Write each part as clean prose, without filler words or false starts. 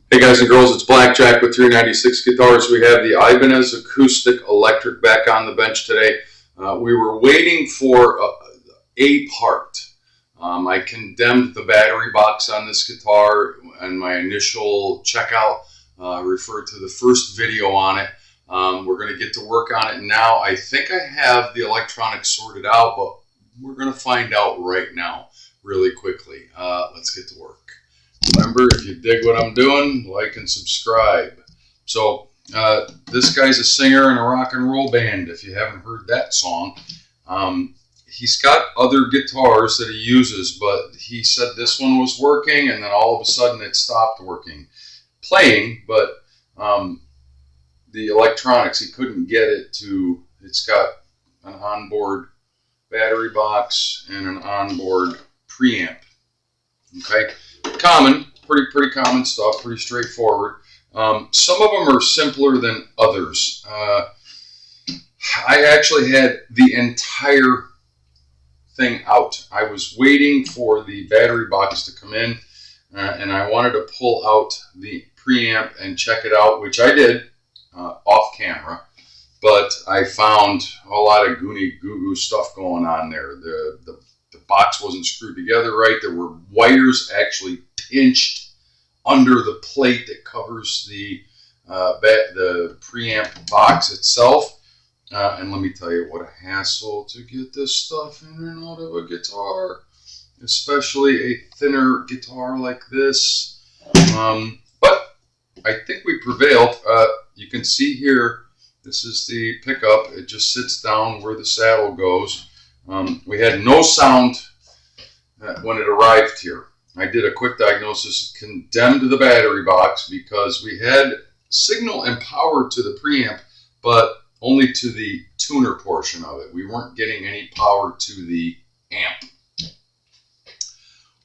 Hey guys and girls, it's Blackjack with 396 Guitars. We have the Ibanez acoustic electric back on the bench today. We were waiting for a part. I condemned the battery box on this guitar, and my initial checkout referred to the first video on it. We're going to get to work on it now. I think I have the electronics sorted out, but we're going to find out right now really quickly. Let's get to work. Remember, if you dig what I'm doing, like and subscribe. So, this guy's a singer in a rock and roll band, if you haven't heard that song. He's got other guitars that he uses, but he said this one was working, and then all of a sudden it stopped playing, but the electronics, he couldn't get it to, it's got an onboard battery box and an onboard preamp. Okay, common, pretty common stuff, pretty straightforward. Some of them are simpler than others. I actually had the entire thing out. I was waiting for the battery box to come in, and I wanted to pull out the preamp and check it out, which I did off camera. But I found a lot of goony goo stuff going on there. The box wasn't screwed together right. There were wires actually pinched under the plate that covers the preamp box itself. And let me tell you, what a hassle to get this stuff in and out of a guitar, especially a thinner guitar like this. But I think we prevailed. You can see here, this is the pickup. It just sits down where the saddle goes. We had no sound when it arrived here. I did a quick diagnosis, condemned the battery box because we had signal and power to the preamp, but only to the tuner portion of it. We weren't getting any power to the amp.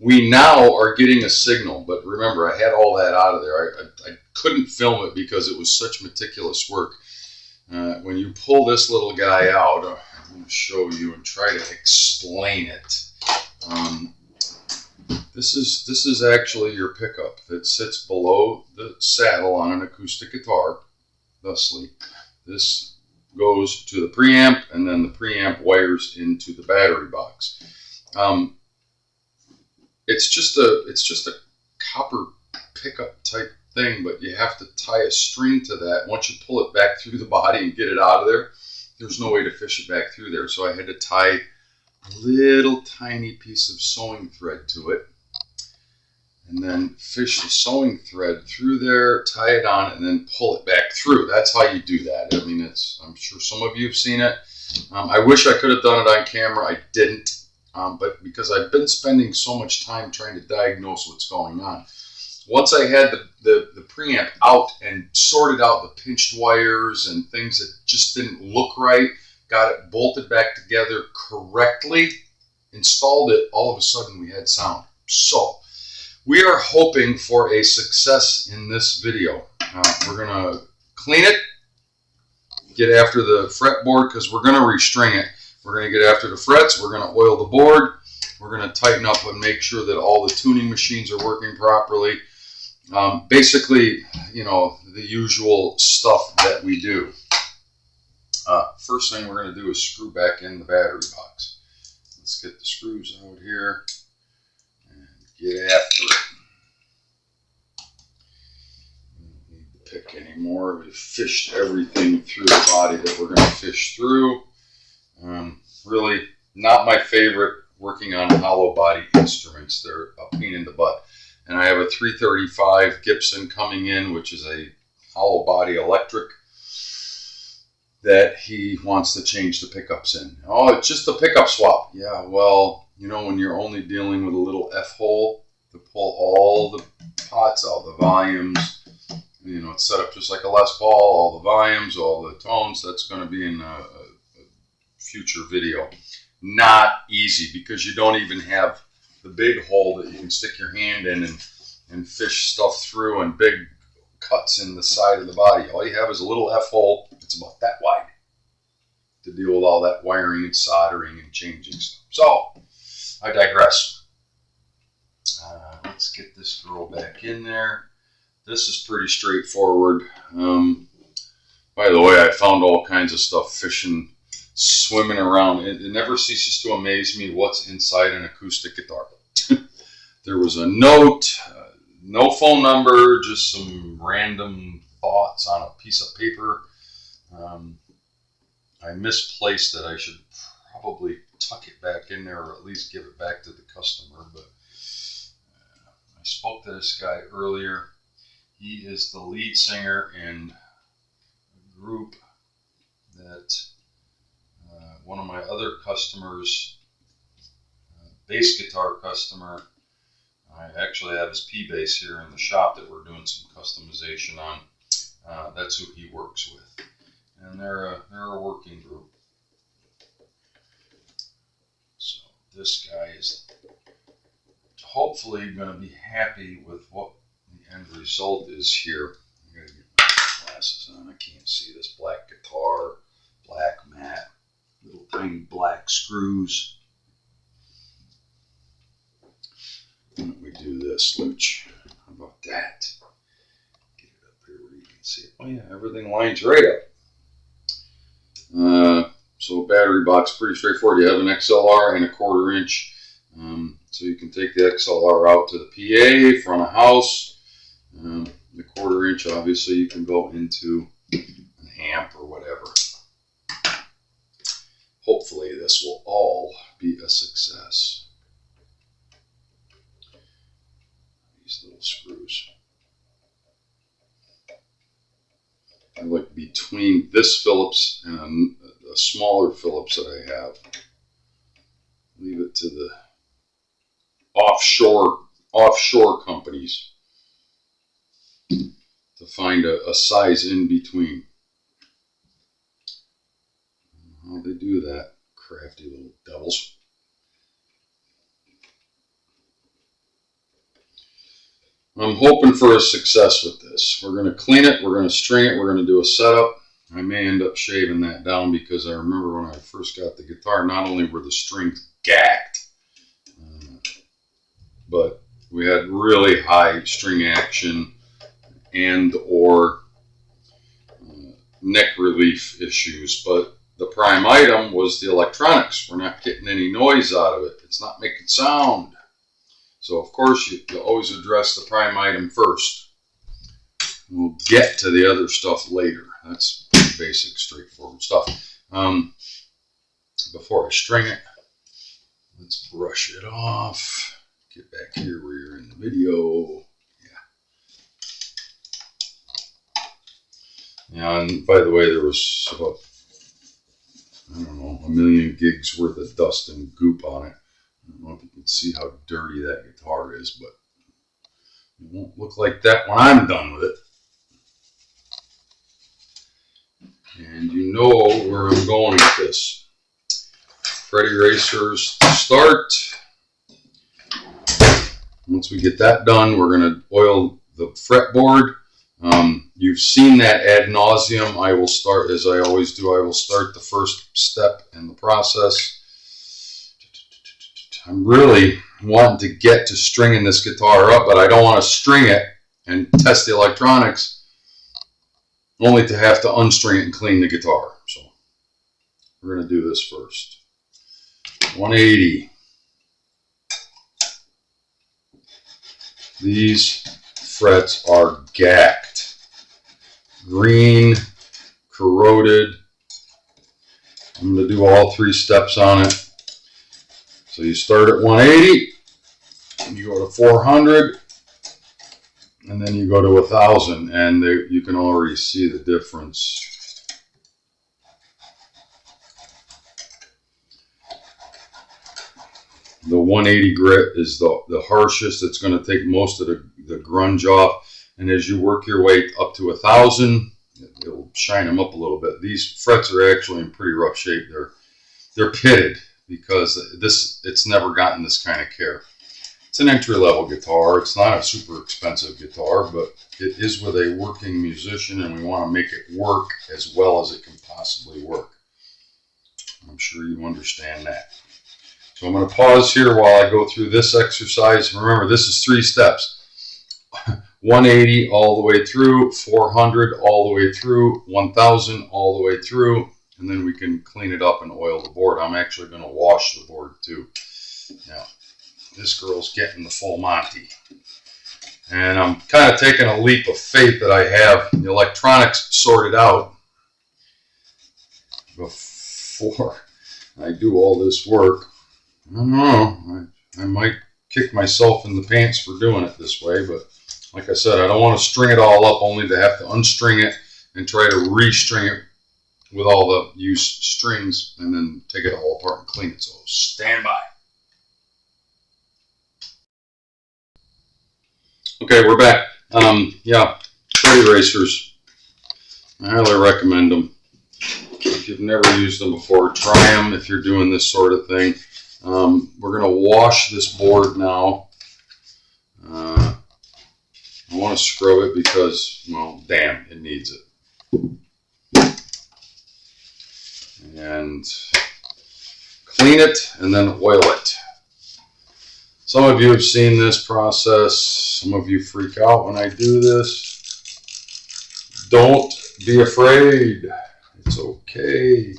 We now are getting a signal, but remember, I had all that out of there. I couldn't film it because it was such meticulous work. When you pull this little guy out, I'm going to show you and try to explain it. This is actually your pickup that sits below the saddle on an acoustic guitar. Thusly, this goes to the preamp, and then the preamp wires into the battery box. It's just a copper pickup type thing, but you have to tie a string to that. Once you pull it back through the body and get it out of there, there's no way to fish it back through there. So I had to tie a little tiny piece of sewing thread to it, and then fish the sewing thread through there, tie it on, and then pull it back through. That's how you do that. I mean, I'm sure some of you have seen it. I wish I could have done it on camera. I didn't, but because I've been spending so much time trying to diagnose what's going on. Once I had the preamp out and sorted out the pinched wires and things that just didn't look right, got it bolted back together correctly, installed it, all of a sudden we had sound. So we are hoping for a success in this video. We're going to clean it, get after the fretboard because we're going to restring it. We're going to get after the frets, we're going to oil the board, we're going to tighten up and make sure that all the tuning machines are working properly. Basically, you know, the usual stuff that we do. First thing we're going to do is screw back in the battery box. Let's get the screws out here and get after it. Don't need to pick anymore. We've fished everything through the body that we're going to fish through. Really not my favorite working on hollow body instruments. They're a pain in the butt. And I have a 335 Gibson coming in, which is a hollow body electric that he wants to change the pickups in. Oh, it's just a pickup swap. Yeah, well, you know, when you're only dealing with a little F-hole to pull all the pots out, the volumes, you know, it's set up just like a Les Paul, all the volumes, all the tones. That's going to be in a future video. Not easy because you don't even have the big hole that you can stick your hand in and fish stuff through, and big cuts in the side of the body. All you have is a little F-hole. It's about that wide to deal with all that wiring and soldering and changing stuff. So, I digress. Let's get this girl back in there. This is pretty straightforward. By the way, I found all kinds of stuff fishing, swimming around. It never ceases to amaze me what's inside an acoustic guitar. There was a note, no phone number, just some random thoughts on a piece of paper. I misplaced it. I should probably tuck it back in there, or at least give it back to the customer. But I spoke to this guy earlier. He is the lead singer in a group that one of my other customers, bass guitar customer, I actually have his P bass here in the shop that we're doing some customization on. That's who he works with, and they're a working group. So this guy is hopefully going to be happy with what the end result is here. I gotta get my glasses on. I can't see this black guitar, black mat, little tiny black screws. Why don't we do this, Luch? How about that? Get it up here where you can see it. Oh yeah, everything lines right up. So battery box, pretty straightforward. You have an XLR and a 1/4 inch. So you can take the XLR out to the PA, front of house. The 1/4 inch, obviously, you can go into an amp or whatever. Hopefully this will all be a success. These little screws. I like between this Phillips and a smaller Phillips that I have. Leave it to the offshore companies to find a size in between. How they do that, crafty little devils. I'm hoping for a success with this. We're going to clean it, we're going to string it, we're going to do a setup. I may end up shaving that down because I remember when I first got the guitar, not only were the strings gacked, but we had really high string action and or neck relief issues. But the prime item was the electronics. We're not getting any noise out of it. It's not making sound. So of course you always address the prime item first. We'll get to the other stuff later. That's basic, straightforward stuff. Before I string it, let's brush it off. Get back here where you're in the video. Yeah, and by the way, there was about, I don't know, 1 million gigs worth of dust and goop on it. I don't know if you can see how dirty that guitar is, but it won't look like that when I'm done with it. And you know where I'm going with this. Fret erasers to start. Once we get that done, we're going to oil the fretboard. You've seen that ad nauseum. I will start, as I always do, I will start the first step in the process. I'm really wanting to get to stringing this guitar up, but I don't want to string it and test the electronics only to have to unstring it and clean the guitar. So we're going to do this first. 180. These frets are gacked. Green, corroded. I'm going to do all 3 steps on it. So you start at 180, and you go to 400, and then you go to 1,000, and you can already see the difference. The 180 grit is the harshest. It's going to take most of the grunge off. And as you work your way up to 1,000, it'll shine them up a little bit. These frets are actually in pretty rough shape. They're pitted because it's never gotten this kind of care. It's an entry-level guitar. It's not a super expensive guitar, but it is with a working musician, and we want to make it work as well as it can possibly work. I'm sure you understand that. So I'm going to pause here while I go through this exercise. Remember, this is 3 steps. 180 all the way through, 400 all the way through, 1000 all the way through, and then we can clean it up and oil the board. I'm actually going to wash the board too. Now, this girl's getting the full Monty. And I'm kind of taking a leap of faith that I have the electronics sorted out before I do all this work. I don't know, I might kick myself in the pants for doing it this way, but like I said, I don't want to string it all up only to have to unstring it and try to restring it with all the used strings and then take it all apart and clean it. So stand by. Okay, we're back. Yeah, trade erasers. I highly recommend them. If you've never used them before, try them if you're doing this sort of thing. We're going to wash this board now. I want to scrub it because, well, damn, it needs it. And clean it and then oil it. Some of you have seen this process. Some of you freak out when I do this. Don't be afraid. It's okay.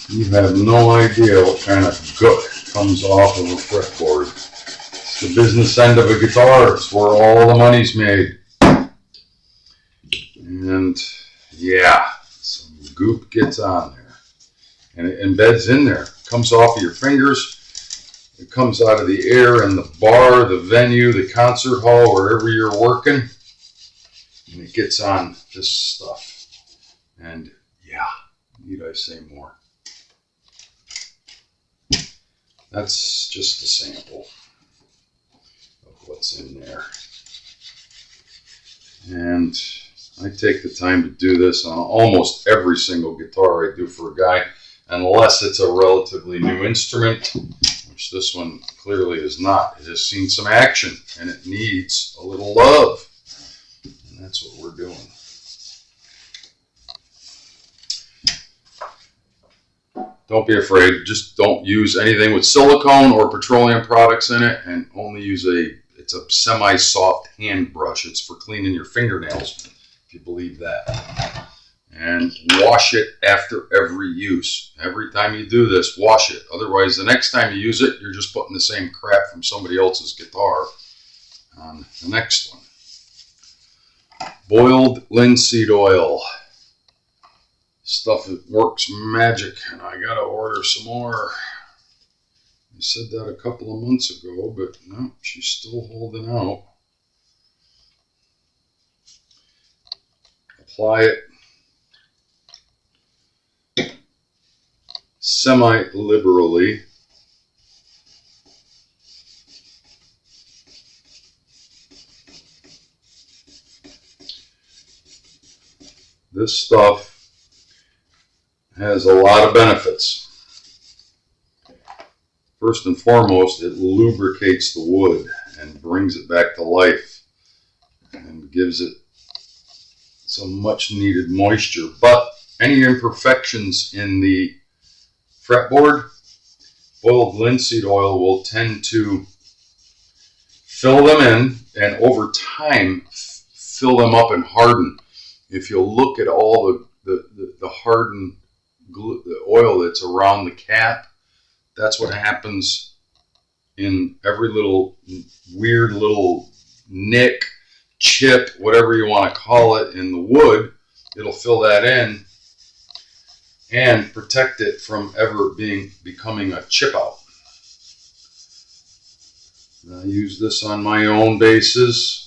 You have no idea what kind of gook comes off of a fretboard. It's the business end of a guitar. It's where all the money's made. And yeah, some goop gets on there. And it embeds in there. It comes off of your fingers. It comes out of the air in the bar, the venue, the concert hall, wherever you're working. And it gets on this stuff. And yeah, need I say more? That's just a sample of what's in there. And I take the time to do this on almost every single guitar I do for a guy, unless it's a relatively new instrument, which this one clearly is not. It has seen some action and it needs a little love. And that's what we're doing. Don't be afraid. Just don't use anything with silicone or petroleum products in it, and only use it's a semi-soft hand brush. It's for cleaning your fingernails, if you believe that. And wash it after every use. Every time you do this, wash it. Otherwise, the next time you use it, you're just putting the same crap from somebody else's guitar on the next one. Boiled linseed oil. Stuff that works magic, and I gotta order some more. I said that a couple of months ago, but no, she's still holding out. Apply it semi-liberally. This stuff has a lot of benefits. First and foremost, it lubricates the wood and brings it back to life and gives it some much needed moisture. But any imperfections in the fretboard, boiled linseed oil will tend to fill them in and over time fill them up and harden. If you look at all the hardened the oil that's around the cap, that's what happens in every little weird little nick, chip, whatever you want to call it in the wood. It'll fill that in and protect it from ever becoming a chip out. I use this on my own basis.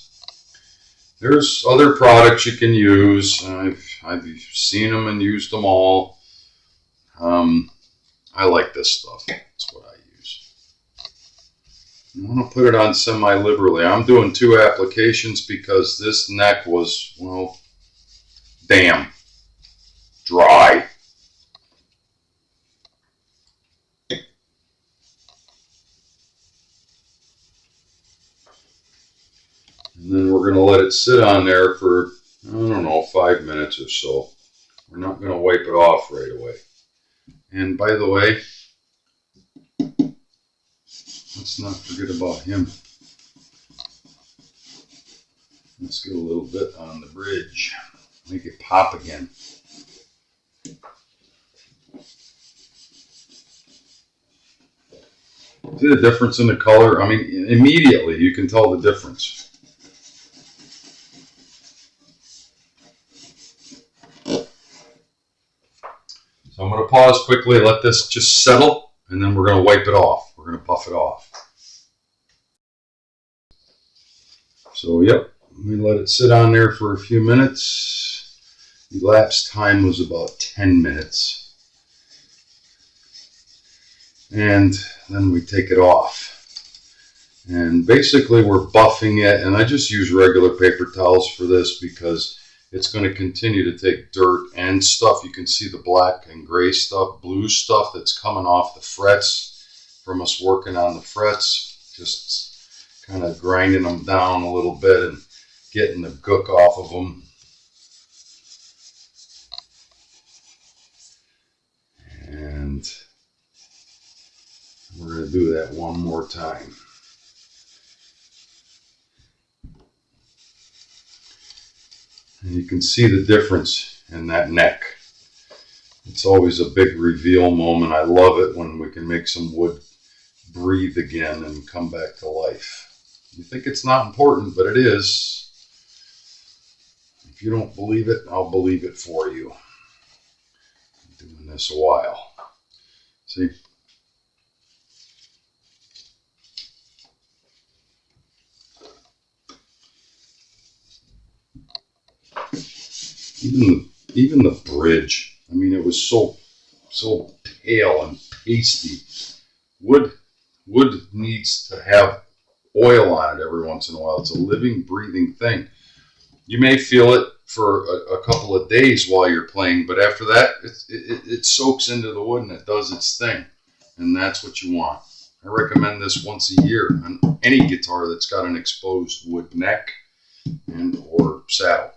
There's other products you can use. I've seen them and used them all. I like this stuff. That's what I use. I want to put it on semi-liberally. I'm doing 2 applications because this neck was, well, damn, dry. And then we're going to let it sit on there for, I don't know, 5 minutes or so. We're not going to wipe it off right away. And by the way, let's not forget about him. Let's get a little bit on the bridge. Make it pop again. See the difference in the color? I mean, immediately you can tell the difference. So I'm going to pause quickly, let this just settle, and then we're going to wipe it off. We're going to buff it off. So, yep, let me let it sit on there for a few minutes. Elapsed time was about 10 minutes. And then we take it off. And basically we're buffing it, and I just use regular paper towels for this because it's going to continue to take dirt and stuff. You can see the black and gray stuff, blue stuff that's coming off the frets from us working on the frets, just kind of grinding them down a little bit and getting the gook off of them. And we're going to do that one more time. And you can see the difference in that neck. It's always a big reveal moment. I love it when we can make some wood breathe again and come back to life. You think it's not important, but it is. If you don't believe it, I'll believe it for you. I've been doing this a while. See? Even the bridge, I mean, it was so pale and pasty. Wood needs to have oil on it every once in a while. It's a living, breathing thing. You may feel it for a couple of days while you're playing, but after that, it soaks into the wood and it does its thing. And that's what you want. I recommend this once a year on any guitar that's got an exposed wood neck and or saddle.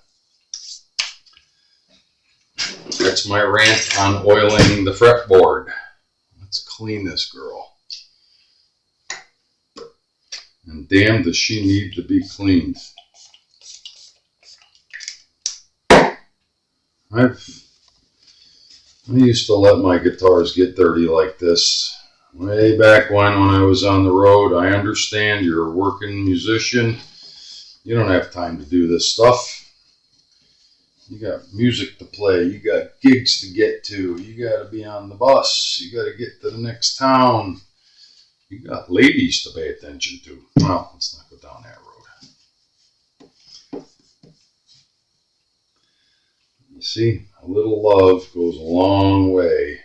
That's my rant on oiling the fretboard. Let's clean this girl. And damn, does she need to be cleaned. I used to let my guitars get dirty like this way back when I was on the road. I understand you're a working musician. You don't have time to do this stuff. You got music to play. You got gigs to get to. You got to be on the bus. You got to get to the next town. You got ladies to pay attention to. Well, let's not go down that road. You see, a little love goes a long way.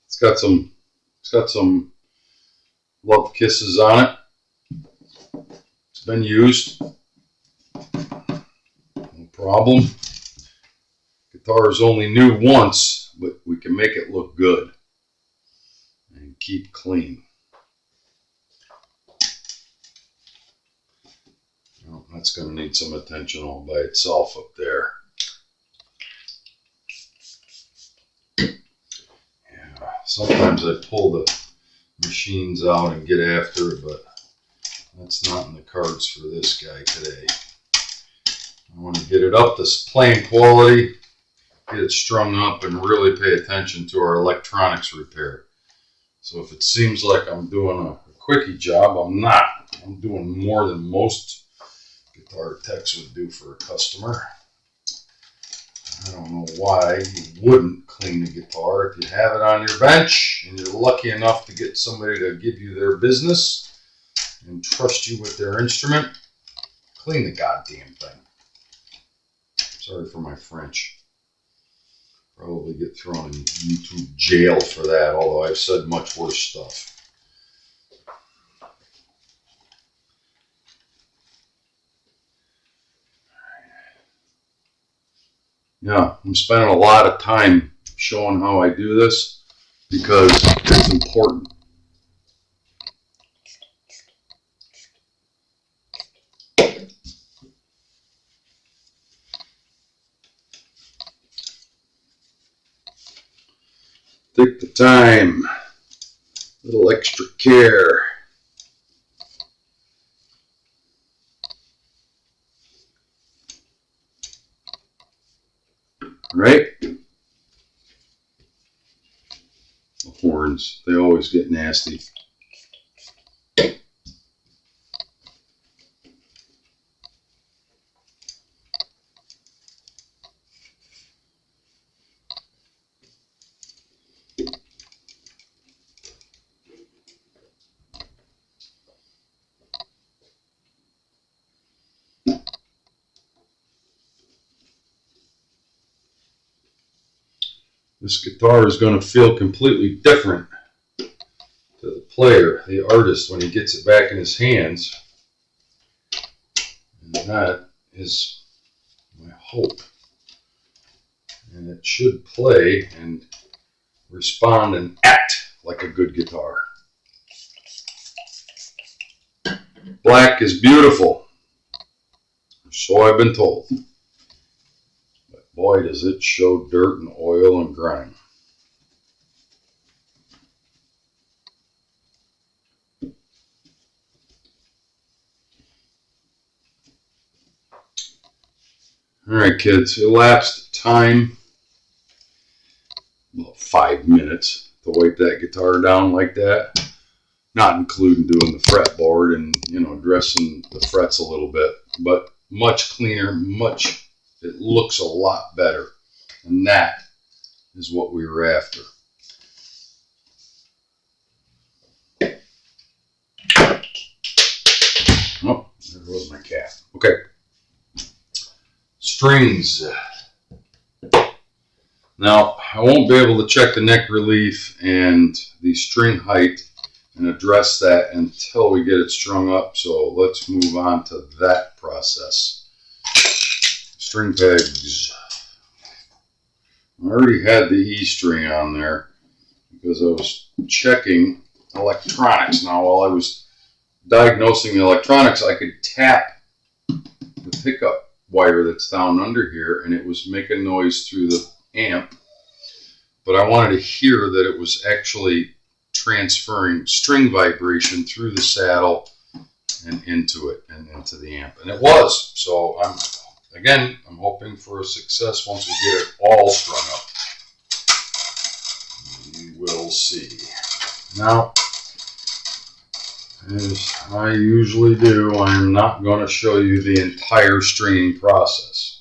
It's got some love kisses on it. It's been used. No problem. Guitar is only new once, but we can make it look good and keep clean. Well, that's going to need some attention all by itself up there. Yeah, sometimes I pull the machines out and get after it, but that's not in the cards for this guy today. I want to get it up to playing quality, get it strung up, and really pay attention to our electronics repair. So if it seems like I'm doing a quickie job, I'm not. I'm doing more than most guitar techs would do for a customer. I don't know why you wouldn't clean a guitar if you have it on your bench and you're lucky enough to get somebody to give you their business and trust you with their instrument. Clean the goddamn thing. Sorry for my French. Probably get thrown in YouTube jail for that, although I've said much worse stuff. Yeah, I'm spending a lot of time showing how I do this because it's important. time. A little extra care. Right? The horns, they always get nasty. This guitar is going to feel completely different to the player, the artist, when he gets it back in his hands. And that is my hope. And it should play and respond and act like a good guitar. Black is beautiful, so I've been told. Boy, does it show dirt and oil and grime. All right, kids, elapsed time, about 5 minutes to wipe that guitar down like that. Not including doing the fretboard and, dressing the frets a little bit, but much cleaner, it looks a lot better, and that is what we were after. Oh, there goes my cat. Okay. Strings. Now, I won't be able to check the neck relief and the string height and address that until we get it strung up, so let's move on to that process. String pegs. I already had the E string on there because I was checking electronics. Now, while I was diagnosing the electronics, I could tap the pickup wire that's down under here, and it was making noise through the amp. But I wanted to hear that it was actually transferring string vibration through the saddle and into it and into the amp. And it was. So I'm hoping for a success once we get it all strung up. We will see. Now, as I usually do, I am not going to show you the entire stringing process.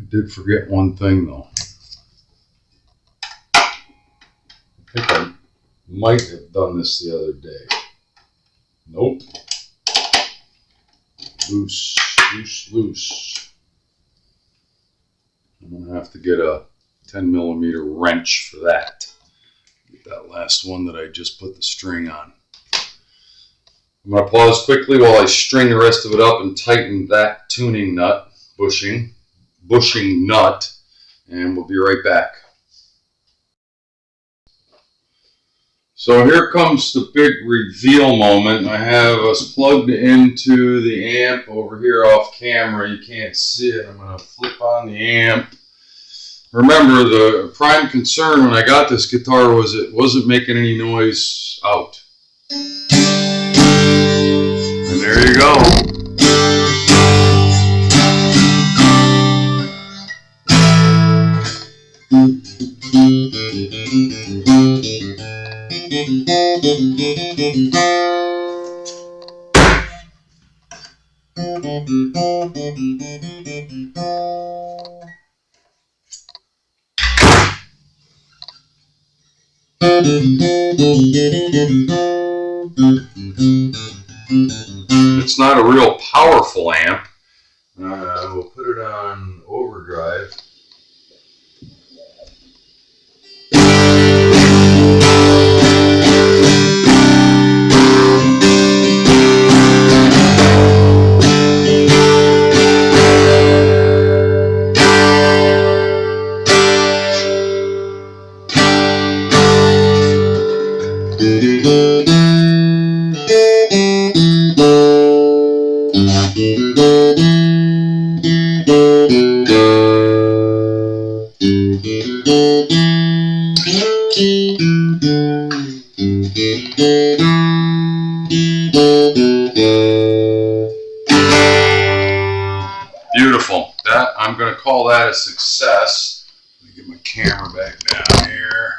Did forget one thing though. I think I might have done this the other day. Nope. Loose, loose, loose. I'm gonna have to get a 10mm wrench for that. Get that last one that I just put the string on. I'm gonna pause quickly while I string the rest of it up and tighten that tuning nut, bushing nut, and we'll be right back. So here comes the big reveal moment. I have us plugged into the amp over here off camera. You can't see it. I'm going to flip on the amp. Remember, the prime concern when I got this guitar was it wasn't making any noise out. And there you go. It's not a real powerful amp. We'll put it on overdrive. Beautiful. That, I'm going to call that a success. Let me get my camera back down here.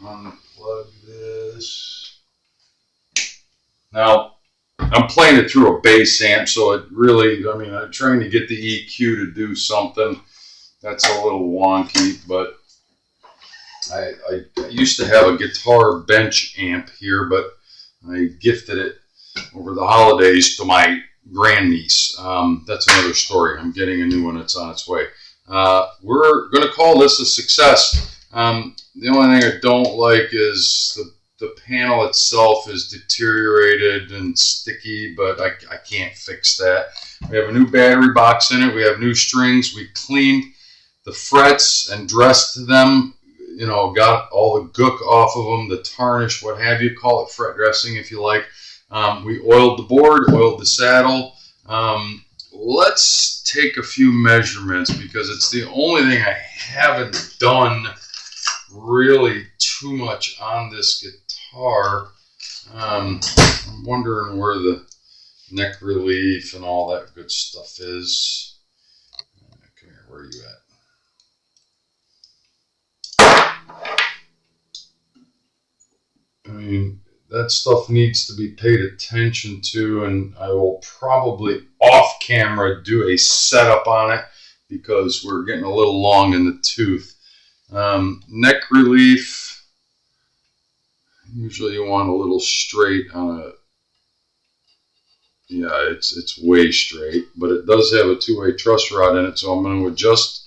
Unplug this. Now, I'm playing it through a bass amp, so it really, I mean, I'm trying to get the EQ to do something. That's a little wonky, but I used to have a guitar bench amp here, but I gifted it over the holidays to my grandniece. That's another story. I'm getting a new one. It's on its way. We're going to call this a success. The only thing I don't like is the panel itself is deteriorated and sticky, but I can't fix that. We have a new battery box in it. We have new strings. We cleaned the frets and dressed them. You know, got all the gook off of them, the tarnish, what have you. Call it fret dressing if you like. We oiled the board, oiled the saddle. Let's take a few measurements because it's the only thing I haven't done really too much on this guitar. I'm wondering where the neck relief and all that good stuff is. Come here, where are you at? I mean, that stuff needs to be paid attention to, and I will probably off camera do a setup on it because we're getting a little long in the tooth. Neck relief, usually you want a little straight on a, yeah, it's way straight, but it does have a two-way truss rod in it, so I'm going to adjust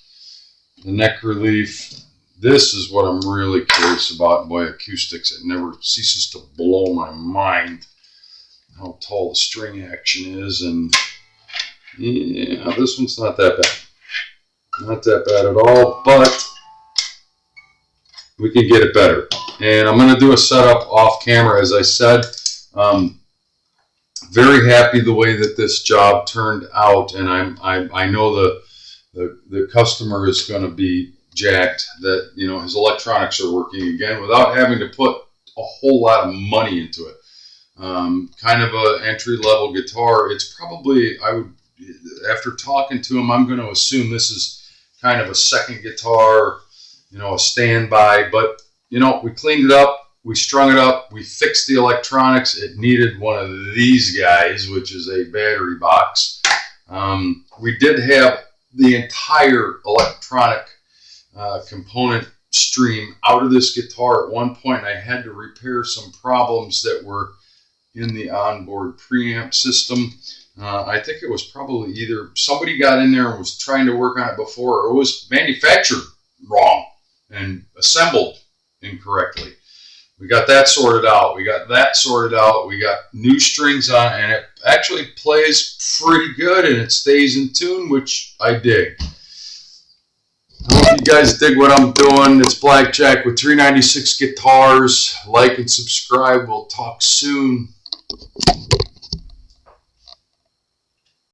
the neck relief. This is what I'm really curious about. Boy, acoustics, it never ceases to blow my mind how tall the string action is. And yeah, this one's not that bad. Not that bad at all, but we can get it better. And I'm going to do a setup off camera, as I said. Very happy the way that this job turned out, and I know the customer is going to be jacked that, you know, his electronics are working again without having to put a whole lot of money into it. Kind of a entry-level guitar. It's probably, I would, after talking to him, I'm going to assume this is kind of a second guitar, you know, a standby. But, you know, we cleaned it up, we strung it up, we fixed the electronics. It needed one of these guys, which is a battery box. We did have the entire electronic component stream out of this guitar at one point. I had to repair some problems that were in the onboard preamp system. I think it was probably either somebody got in there and was trying to work on it before, or it was manufactured wrong and assembled incorrectly. We got that sorted out. We got that sorted out. We got new strings on, and it actually plays pretty good and it stays in tune, which I dig. I hope you guys dig what I'm doing. It's Blackjack with 396 Guitars. Like and subscribe. We'll talk soon.